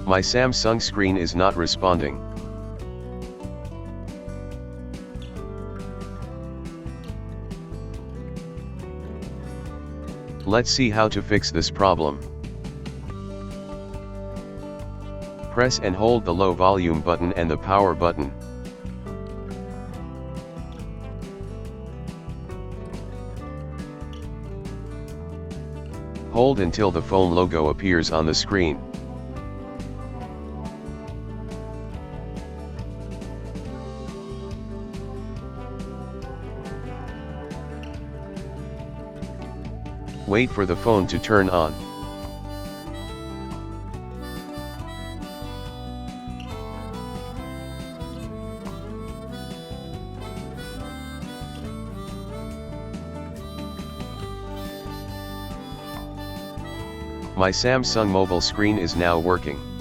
My Samsung screen is not responding. Let's see how to fix this problem. Press and hold the low volume button and the power button. Hold until the phone logo appears on the screen. Wait for the phone to turn on. My Samsung mobile screen is now working.